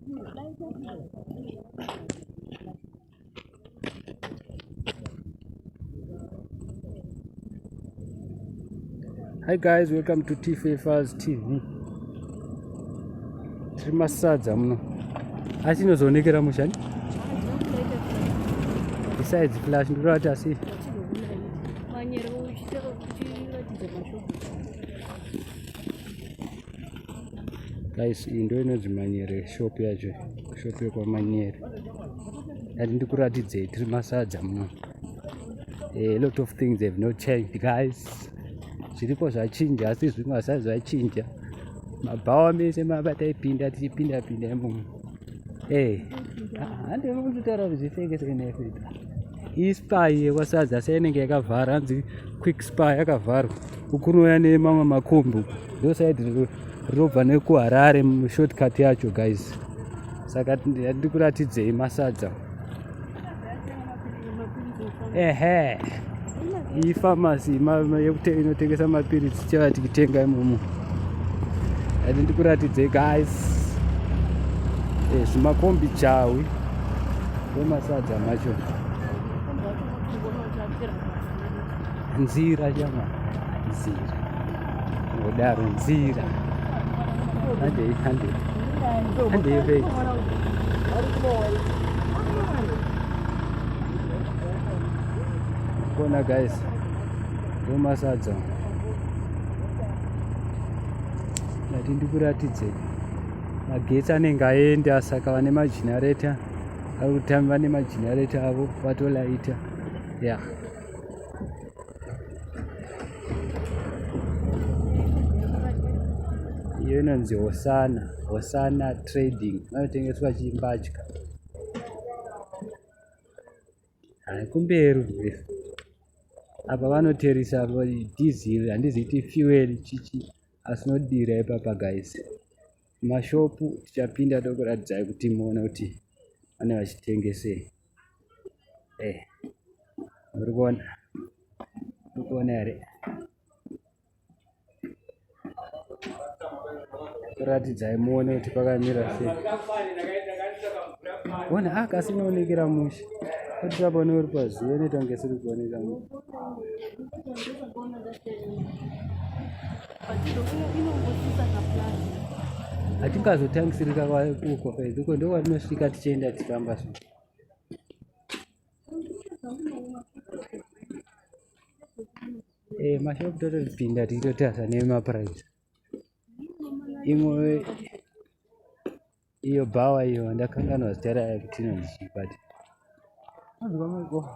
Hi guys, welcome to T-Favors TV. Tiri masadza muno. Asi inozonekera mushani? Besides flash ndurati asi. Guys, iyi ndo inonzi manyere shop yacho. Shop yekwamanyere. Ati ndikuratidzei tiri masadza muno. A lot of things have not changed guys. Zviripo zvachinja asi zvimwe hasati zvachinja. Mabhawa mese mabataipinda tichipinda imomo. Handi munotaura kuti zvifeke sekenefita. Iyi spy yekwasadza seinenge yakavhara, hanzi quick spy yakavharwa. Ukunoya nemamwe makombo. Ndo side robva nekuHarare shortcut yacho guys. Saka ndikuratidzei masadza. Iyi pharmacy inotengesa mapiritsi tichava tichitenga imomo. Ati ndikuratidzei guys. Zvimakombi chawi ndomasadza macho. Nzira chama. Nzira. Ngodaro nzira. Hande yevei. Kona guys. Ndomasadza. Ati ndikuratidzei. Magetsi anenge aenda saka vane magenerator arikutamba vane magenerator avo vatolaita. Yeah. Iyo inonzi Hosana Trading. Vanotengeswa chimbatya. Kumberi apa vanoteresa diesel, handiziti fuel chichi asi nodira ipapa guys. Mashopu tichapinda tokuratidzai kuti muone kuti vane vachitengesei. Murikuona here. Kuratidzai muone kuti pakamira sei. Ona kasi inoonekera musha. Kuti tapone uri pazuva inoita siri kuoneka musha. Hatingazotangisirika uko uko ndo kwatinosvika tichienda tichifamba so. Mashopu totopinda tichitotasa nemapuraizi. Imwe iyo bhawa iyo ndakanganwa zita rayo kuti inonzi chipati.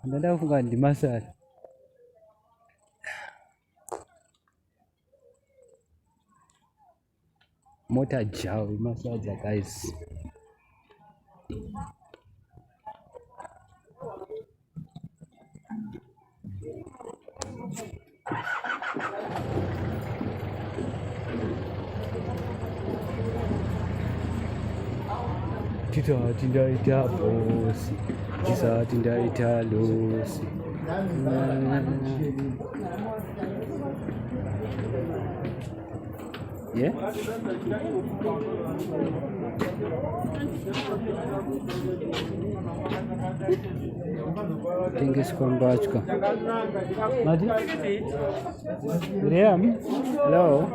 Ndanda kufunga ndimasari. Mota jawi masadza guys. Tisati ndaita bosi, tisati ndaita losi. Yeah? Tengeswa mbatya. Mati? Miriam? Hello?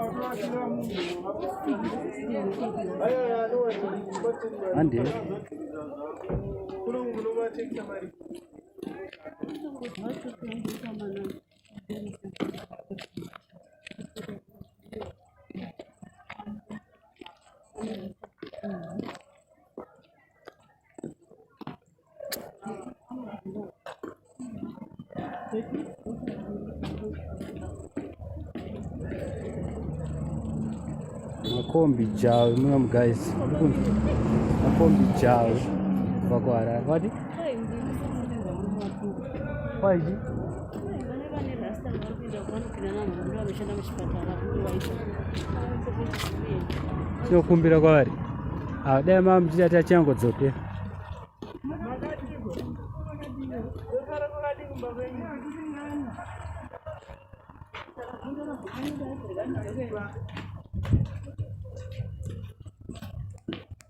Andi? Makombi jawi muno guys. Makombi jawi vakwara. What? Why? Tinokumbira kwavari. Dai mamuchita changodzoke.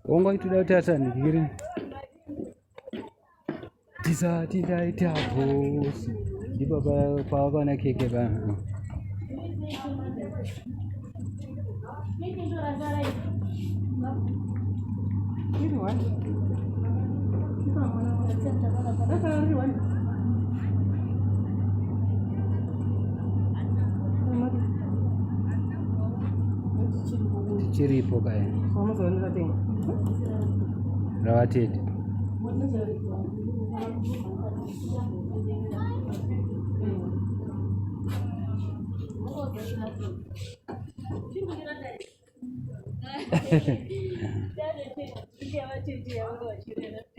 wangaitoda kuti atandikire tisati ndaita bosi ndipo pavakaona keke vanhu tichiripo kaya ravatedi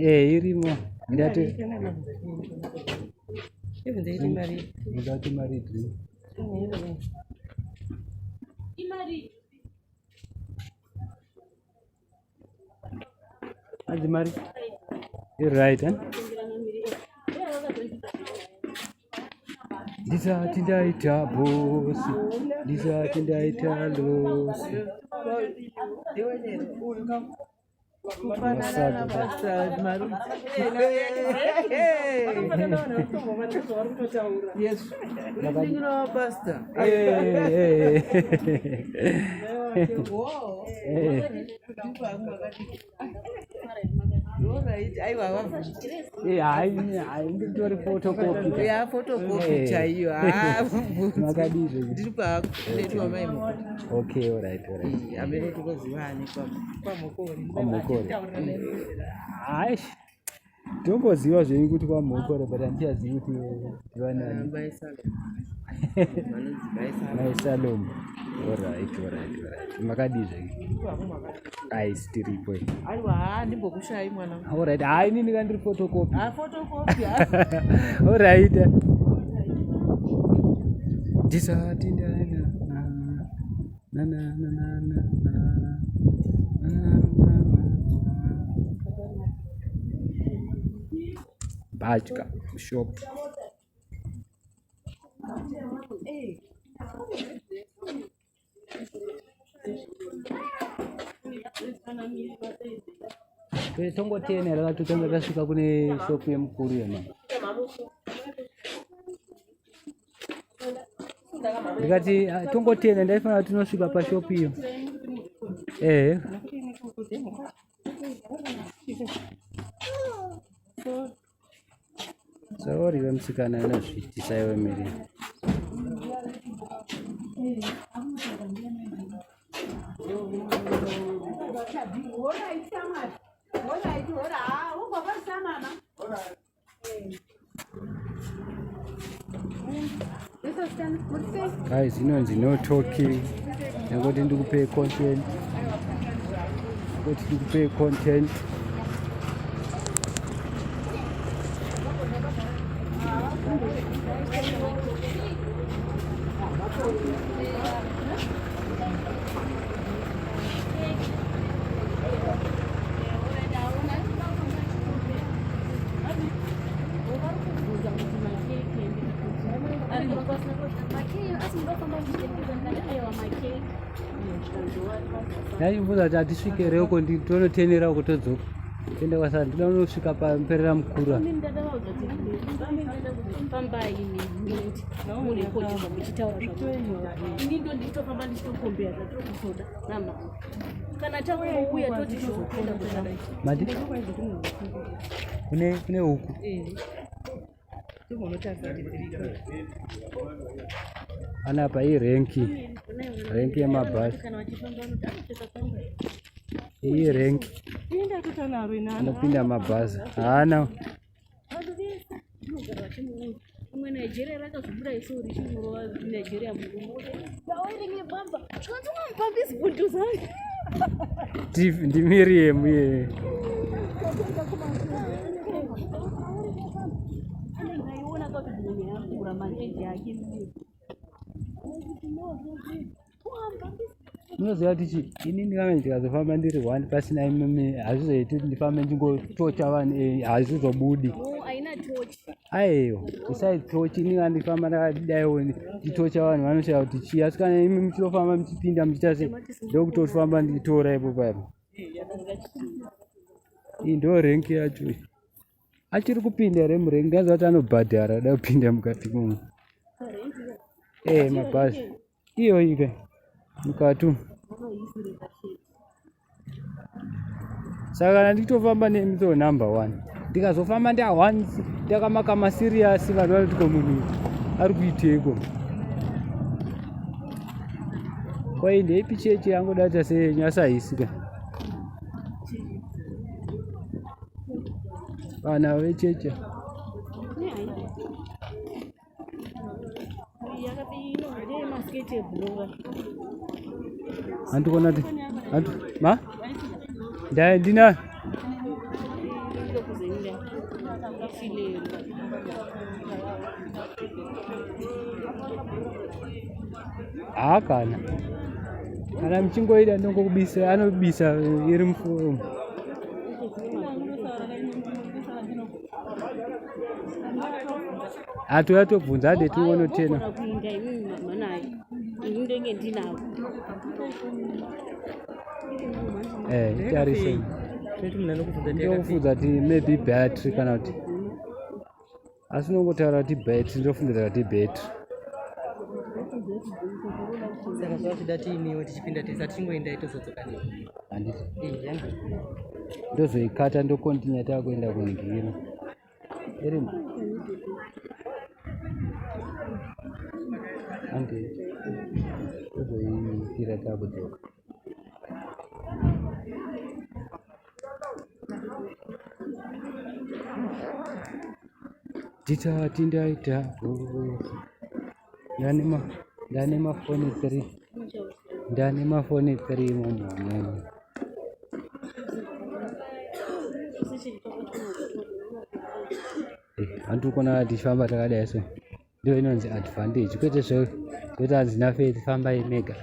irimo ndati mari mari right ndisati ndaita bosi ndisati ndaita losi nditori photocopy ya photocopy chaiyo makadizve ndiri kwakuletwa maimo okay alright amene tokozivani kwamukore aish tomboziva zvenyu kuti kwamukore but handichazivi kuti vanani maisalomu alright makadizve aistiripo aiwa ndimbokushai mwana alright hai nini kandiri photocopy photocopy alright ndisati ndaina batya shop tongotenera katotanga tasvika kune shopu yemukuru yema ndikati tongotena ndaifanira tinosvika pashopu iyo sorry vemusikana anazvitisaiwe miri guys inonzi no talking nangoti ndikupe content ndaimbuza kuti hatisvikereuko tonotenera uko todzoka tende kwasara ndida unosvika pamperera mukura kune huku anapa hii renki yemabhasi hii renki anopinda mabhasi haana ndimiri yemuye unoziva kuti inini kame ndikazofamba ndiri 1 pasina imimi hazvizoiti kuti ndifambe ndingotocha vanhu hazvizobudi aiyo besides tochi inini andifamba ndakadaiwo nditocha vanhu vanoshaya kuti chii asi kana imimi chitofamba muchipinda muchita se ndokutofamba nditora ipo paipo iyi ndo rengi yacho. Achiri kupinda here murengi, kanzi kuti anobhadhara ada kupinda mukati momo. Mabhazi iyoyi kai mukati umu. Saka kana nditofamba nemuto number 1 ndikazofamba nda1 ndakamaka masiriyasi, vanhu vanoti munhu ari kuiteiko. Kwai ndeipi chechi yangodata senyasayisi kai. Vana vecheche andikona kuti ma ndina kana muchingoida ndongokubisa, anobisa iri mufomu. Atuya tobvunza ade tione tena. Itarise ndokufudza kuti maybe battery kana kuti, asi nongotaura kuti battery, ndofungidzira kuti battery. Saka zvavida tiiniwo tichipinda tesa tingoenda itozodzoka handiti ndozoikata ndokontinya takuenda kunhingirira iri handi ndozoiitira takudzoka. Titati ndaita ndane mafoni 3 ndane mafoni 3 momo. Handikona tichifamba takadai so ndo inonzi advantage, kwete zvekuti hanzina faith fambai mega.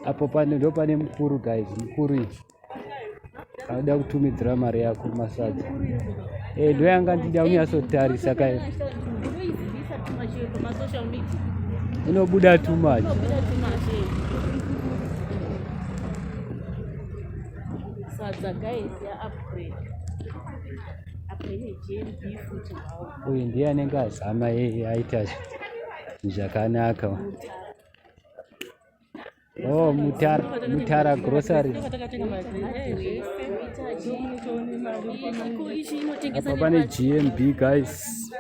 Apo ndo pane mukuru guys, mukuru izvi anoda kutumidzira mari yako masadza. Ndo yanga ndida unyatsotarisa kai inobuda too much. Uyu ndiye anenge azama aita zvakanaka. Mutara grocery. Apa pane GMB guys,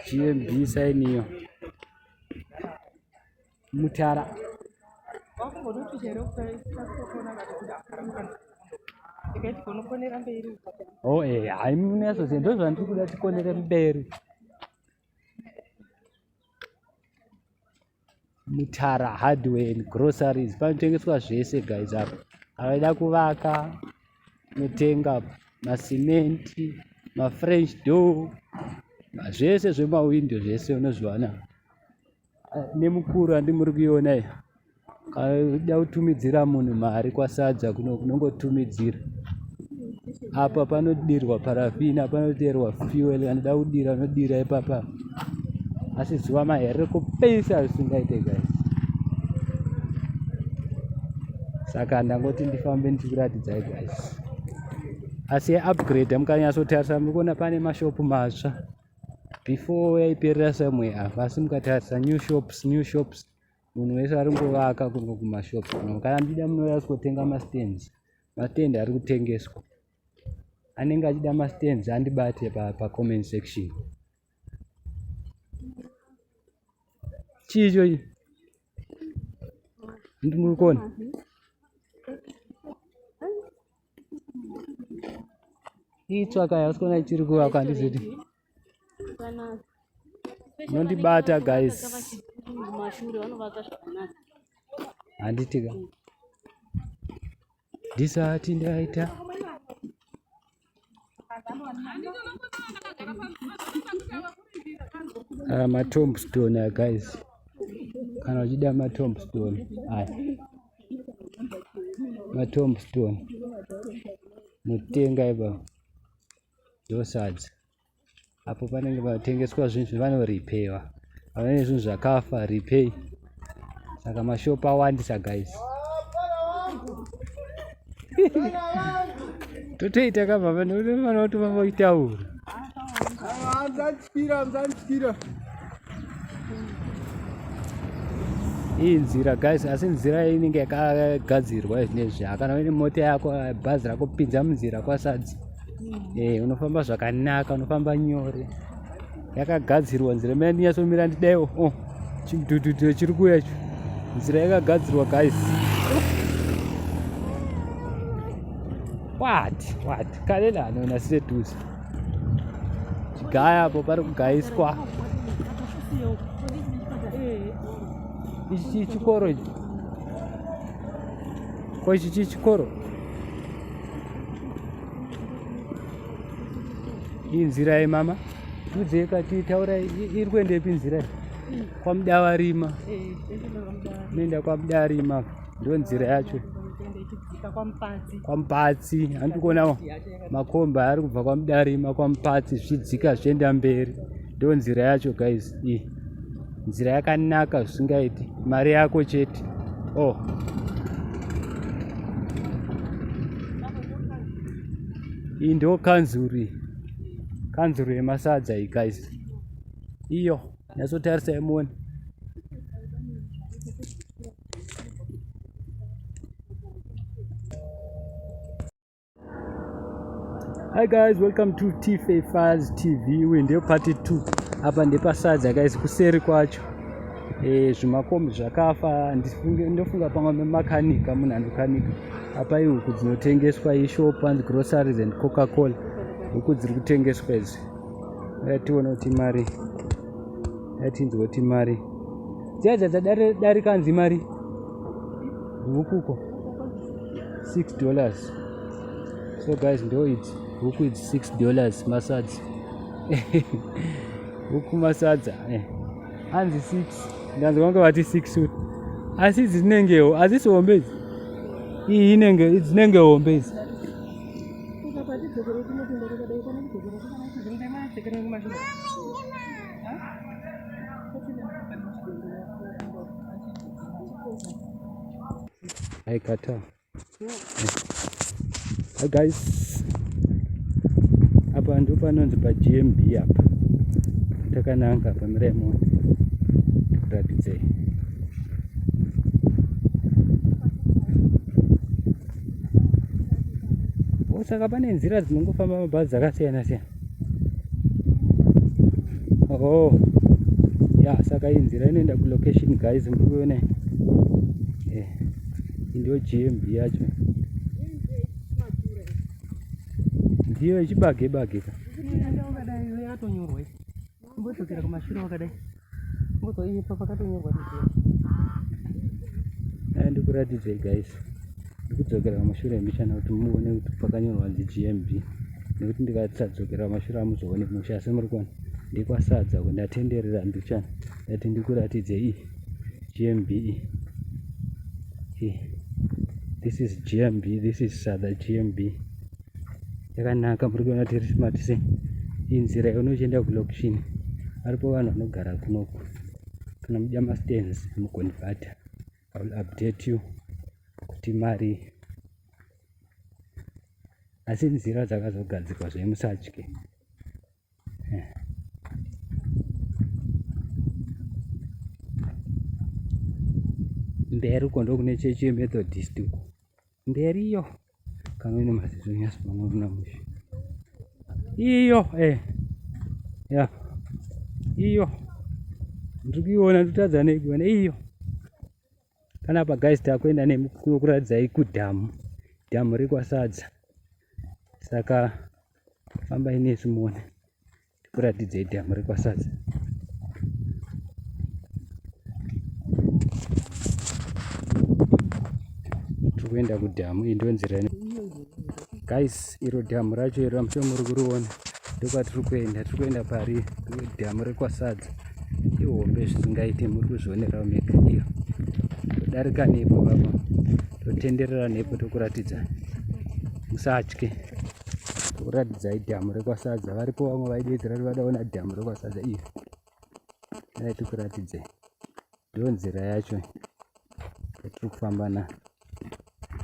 GMB sign hiyo Mutara. Haimune ndo zvandiri kuda tikonere mberi. Mutara hardware and groceries, panotengeswa zvese guys apa. Avaida kuvaka notenga masimenti, mafrench door, zvese zvemawindo zvese unozviwana. Nemukuru andimuri kuiona iyi, kana uda kutumidzira munhu mari kwasadza kunongotumidzira. Apa panodirwa parafini, panodirwa fuel, anoda kudira unodira ipapa. Asi zuva mahere kupesa zvisingaite guys. Saka ndangoti ndifambe ndichikuratidzai guys. Asi upgrade mukanyatsotarisa murikuona pane mashopu matsva. Before yaiperera somewhere apa, asi mukatarisa new shops munhu wese ari kungovaka kungo kumashopu. Kana ndida munouya kutenga mastands, mastand ari kutengeswa. Anenge achida mastands andibate pa comment section. Chicho iyi ndimurikuona itsvaka yasikona ichiri kuvakwa ndiziti nondibata guys. Handitika ndisati ndaita matombstone guys. Kana uchida matombstone aya matombstone notenga ipa ndosadza. Apo panenge patengeswa zvinhu zvavanorepewa, vanenge zvinhu zvakafa repay. saka mashopu awandisa guys. Totoita kababa nofana kuti vamboitaura iyi nzira guys, asi nzira inenge yakagadzirwa zvinezvi. Kana uine mota yako, bhazi rako, pinza munzira kwasadza, unofamba zvakanaka, unofamba nyore. Yakagadzirwa nzira imene ndinyatsomira ndidaiwo chimudhudhudhu chiri kuuya icho. Nzira yakagadzirwa guys. What kale lano seduze chigaya apo pari kugayiswa. Ichi chikoro ichi ko ichi chikoro. Iyi nzira yemama tudze katitaura iri kuendepi nzira kwamudavarima. Noenda kwamudavarima ndo nzira yacho. Kwamupatsi handi kuona makomba ari kubva kwamudarima kwamupatsi zvichidzika zvichienda mberi. Ndo nzira yacho guys. Iyi nzira yakanaka zvisingaiti, mari yako chete. Iyi ndo kanzuru yemasadza iyi guys. Iyo nyatsotarisa imuone. Hi guys, welcome to T-Faz TV. We ndio part 2. Apa ndepasadza guys, kuseri kwacho. Zvimakombi zvakafa, ndofunga pamwe memakanika, munhu anokanika. Apa ihuku dzinotengeswa ishop and groceries and Coca-Cola. Huku dziri kutengeswa idzi. Tiona kuti mari. Tinzwa kuti mari. Dzadza dari kanzi mari. Hukuko $6. So guys, ndo idzi. Huku idzi $6 masadza. Huku masadza hanzi 6. Ndanzwa vanga vati 6 uti. Asi idzi dzinengewo, hazisi hombe idzi. Iyi dzinenge hombe idzi. Aikata. Hi guys. Apa ndo panonzi pa GMB apa. Takananga pa Mremoni. Ndikutatidzei. Saka pane nzira dzinongofamba mabhazi akasiyana siyana. Saka iyi nzira inoenda kulocation guys, murikuona. Ndio GMB yacho. Ndiyo ichibage bage. Mbodzokera kumashure wakadai. Mbozoipa pakatonyorwa kuti. Ndikuratidzei guys. Ndikudzokera kumashure mbichana kuti muone kuti pakanyorwa kuti GMB. Nekuti ndikasadzokera kumashure amuzoone musha, asi muri kuona ndikwasadza kundatenderera mbichana. Ndati ndikuratidzei GMB. This is GMB, this is Sadza GMB. Yakanaka, muri kuona tiri smart sei. Iyi nzira unochienda kulocation. Aripo vanhu vanogara kunoku. Kana muda mastands mukonvata. I will update you kuti mari. Asi nzira dzakazogadzirwa zvemusatye. Mberi uko ndo kune chechi yeMethodist uko. Mberiyo. Kana ine mazizo nyasi pamwe mushi. Iyo iyo ndikuiona ndotadza nekuona iyo. Kana pa guys takuenda nemukuradzai kudhamu. Dhamu rekwasadza. Saka famba inesu muone. Ndikuratidzei dhamu rekwasadza. Tikuenda kudhamu, iyi ndo nzira guys. Iro dhamu racho iro ramucho muri kuriona. Ndokwatiri kuenda, tiri kuenda pari dhamu rekwasadza. Ihombe zvisingaite, muri kuzvionera mega. Iyo todarika nepo baba, totenderera nepo, tokuratidza musatye. Tokuratidzai dhamu rekwasadza. Varipo vamwe vaidedzera kuti vadaona dhamu rekwasadza. Iyo tokuratidzai ndo nzira yacho. tiri kufamba na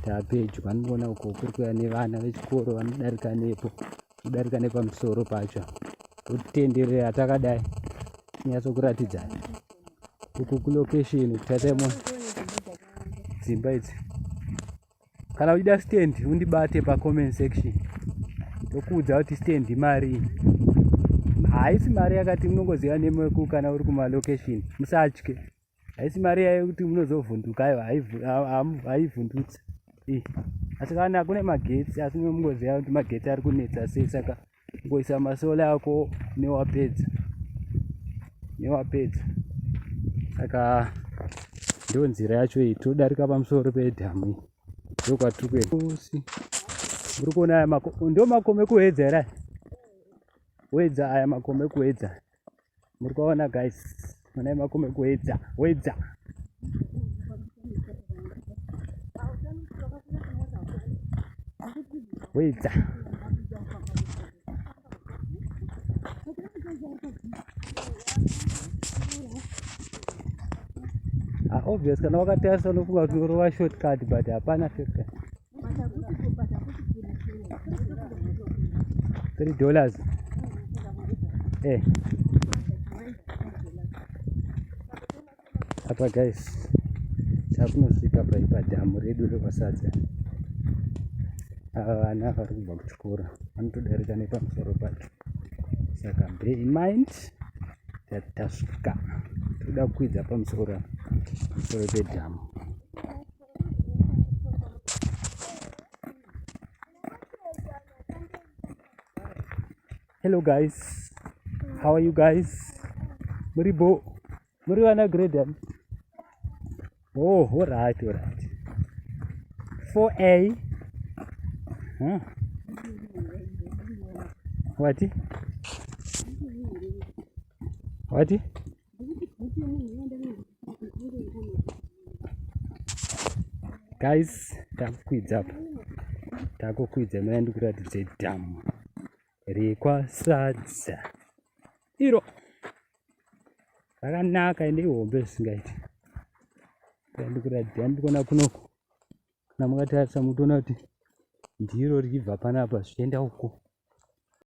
tapedyo vanoona uko kuri kuya nevana vechikoro vanodarika nepo kudarika nepamusoro pacho kutitenderera takadai nyatsokuratidza uku kulokesheni kutatemwa dzimba idzi. Kana uchida stand undibate pacomment section tokuudza kuti stand mari haisi mari yakati munongoziva nemeku kana uri kumalokesheni musatye haisi mari yekuti munozovhunduka haivhundutsi asi kana kune magetsi asi munongoziva kuti magetsi ari kunetsa sei saka ngoisa masola ako newapedza saka ndo nzira yacho iyi todarika pamusoro pedhamu ndokwatiri kuusi muri kuona aya ndo makome kuedza here wedza aya makome kuedza muri kuona guys onai makome kuedza wedza obvious kana wakatarisa unofunga kuti urova shortcut but hapana shortcut. $3 apa guys takunosvika padhamu redu rekwasadza. Ava vana vari kubva kuchikora vanotodarika nepamusoro pacho saka bear in mind that tasvika toda kukwidza pamusoro pedhamu. Hello guys, how are you guys? Muri vana grade? Oh, all right. 4A. Huh? What? Guys, takukwidza mana ndikuratidze dhamu rekwasadza iro rakanaka ende ihombe zvisingaiti. Ndikuratidza ndikuona kunoko kana mukatarisa mutoona kuti ndiro richibva panapa zvichienda uko